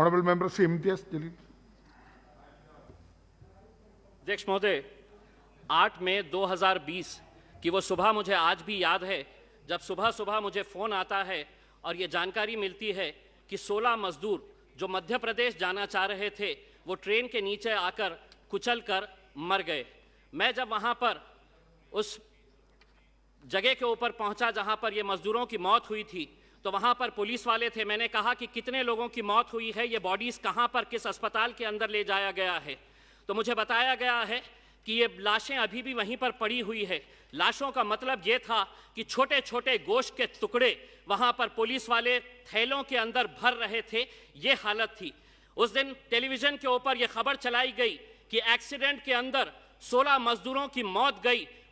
Honorable Member Sri Imtiaz Jalil. अध्यक्ष महोदय, 8 मई 2020 की वो सुबह मुझे आज भी याद है, जब सुबह सुबह मुझे फ़ोन आता है और ये जानकारी मिलती है कि 16 मजदूर जो मध्य प्रदेश जाना चाह रहे थे वो ट्रेन के नीचे आकर कुचल कर मर गए। मैं जब वहाँ पर उस जगह के ऊपर पहुँचा जहाँ पर ये मजदूरों की मौत हुई थी, तो वहाँ पर पुलिस वाले थे। मैंने कहा कि कितने लोगों की मौत हुई है, ये बॉडीज़ कहाँ पर किस अस्पताल के अंदर ले जाया गया है। तो मुझे बताया गया है कि ये लाशें अभी भी वहीं पर पड़ी हुई है। लाशों का मतलब ये था कि छोटे छोटे गोश्त के टुकड़े वहाँ पर पुलिस वाले थैलों के अंदर भर रहे थे, ये हालत थी। उस दिन टेलीविज़न के ऊपर ये खबर चलाई गई कि एक्सीडेंट के अंदर 16 मजदूरों की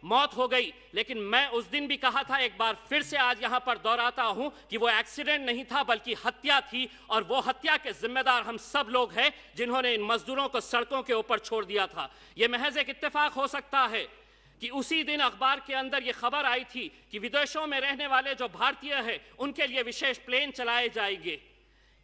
मौत हो गई। लेकिन मैं उस दिन भी कहा था, एक बार फिर से आज यहाँ पर दोहराता हूँ कि वो एक्सीडेंट नहीं था बल्कि हत्या थी, और वो हत्या के जिम्मेदार हम सब लोग हैं जिन्होंने इन मजदूरों को सड़कों के ऊपर छोड़ दिया था। ये महज एक इत्तेफाक हो सकता है कि उसी दिन अखबार के अंदर ये खबर आई थी कि विदेशों में रहने वाले जो भारतीय हैं उनके लिए विशेष प्लेन चलाए जाएंगे।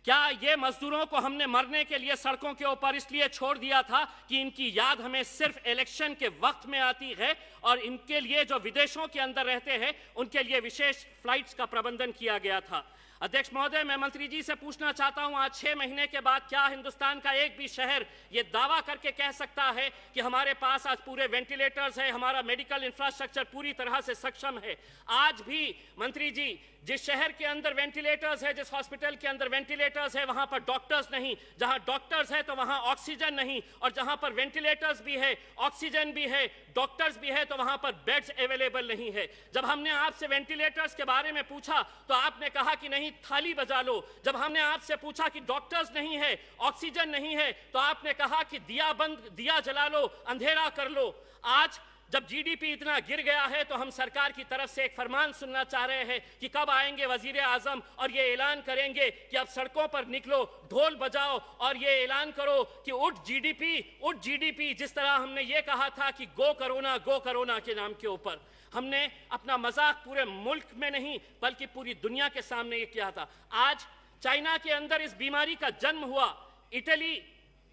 क्या ये मजदूरों को हमने मरने के लिए सड़कों के ऊपर इसलिए छोड़ दिया था कि इनकी याद हमें सिर्फ इलेक्शन के वक्त में आती है, और इनके लिए जो विदेशों के अंदर रहते हैं उनके लिए विशेष फ्लाइट्स का प्रबंधन किया गया था। अध्यक्ष महोदय, मैं मंत्री जी से पूछना चाहता हूं, आज 6 महीने के बाद क्या हिंदुस्तान का एक भी शहर ये दावा करके कह सकता है कि हमारे पास आज पूरे वेंटिलेटर्स है, हमारा मेडिकल इंफ्रास्ट्रक्चर पूरी तरह से सक्षम है? आज भी मंत्री जी, जिस शहर के अंदर वेंटिलेटर्स है, जिस हॉस्पिटल के अंदर वेंटिलेटर्स है, वहां पर डॉक्टर्स नहीं। जहां डॉक्टर्स है तो वहां ऑक्सीजन नहीं, और जहां पर वेंटिलेटर्स भी है, ऑक्सीजन भी है, डॉक्टर्स भी है, तो वहां पर बेड्स अवेलेबल नहीं है। जब हमने आपसे वेंटिलेटर्स के बारे में पूछा तो आपने कहा कि नहीं, थाली बजा लो। जब हमने आपसे पूछा कि डॉक्टर्स नहीं है, ऑक्सीजन नहीं है, तो आपने कहा कि दिया जला लो, अंधेरा कर लो। आज जब जीडीपी इतना गिर गया है तो हम सरकार की तरफ से एक फरमान सुनना चाह रहे हैं कि कब आएंगे वजीर आजम और ये ऐलान करेंगे कि अब सड़कों पर निकलो, ढोल बजाओ और ये ऐलान करो कि उठ जीडीपी, जिस तरह हमने ये कहा था कि गो कोरोना के नाम के ऊपर। हमने अपना मजाक पूरे मुल्क में नहीं बल्कि पूरी दुनिया के सामने ये किया था। आज चाइना के अंदर इस बीमारी का जन्म हुआ, इटली,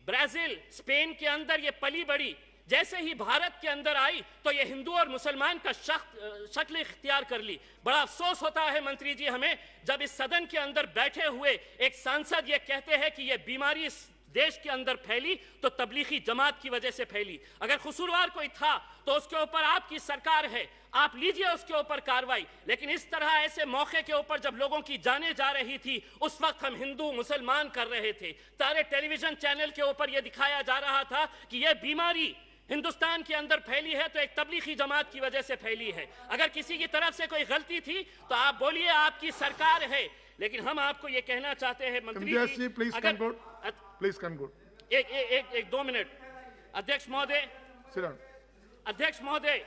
ब्राजील, स्पेन के अंदर ये पली बड़ी, जैसे ही भारत के अंदर आई तो ये हिंदू और मुसलमान का शक्ल इख्तियार कर ली। बड़ा अफसोस होता है मंत्री जी हमें, जब इस सदन के अंदर बैठे हुए एक सांसद ये कहते हैं कि ये बीमारी इस देश के अंदर फैली तो तबलीगी जमात की वजह से फैली। अगर कसूरवार कोई था तो उसके ऊपर आपकी सरकार है, आप लीजिए उसके ऊपर कार्रवाई। लेकिन इस तरह ऐसे मौके के ऊपर जब लोगों की जाने जा रही थी, उस वक्त हम हिंदू मुसलमान कर रहे थे। सारे टेलीविजन चैनल के ऊपर यह दिखाया जा रहा था कि यह बीमारी हिंदुस्तान के अंदर फैली है तो एक तबलीगी जमात की वजह से फैली है। अगर किसी की तरफ से कोई गलती थी तो आप बोलिए, आपकी सरकार है। लेकिन हम आपको ये कहना चाहते हैं मंत्री जी, प्लीज कंक्लूड। एक 2 मिनट। अध्यक्ष महोदय,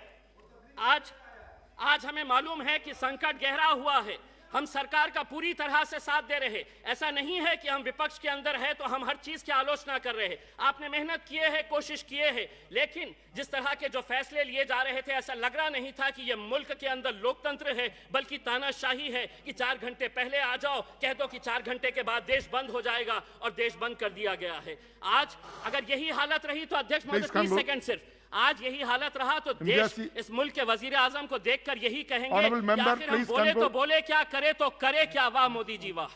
आज हमें मालूम है कि संकट गहरा हुआ है। हम सरकार का पूरी तरह से साथ दे रहे हैं। ऐसा नहीं है कि हम विपक्ष के अंदर है तो हम हर चीज की आलोचना कर रहे हैं। आपने मेहनत किए है, कोशिश किए है, लेकिन जिस तरह के जो फैसले लिए जा रहे थे ऐसा लग रहा नहीं था कि ये मुल्क के अंदर लोकतंत्र है बल्कि तानाशाही है कि 4 घंटे पहले आ जाओ, कह दो कि 4 घंटे के बाद देश बंद हो जाएगा, और देश बंद कर दिया गया है। आज अगर यही हालत रही तो अध्यक्ष महोदय 30 सेकंड सिर्फ, आज यही हालत रहा तो देश इस मुल्क के वजीर आजम को देखकर यही कहेंगे कि आखिर हम बोले तो बोले क्या, करे तो करे क्या। वाह मोदी जी वाह।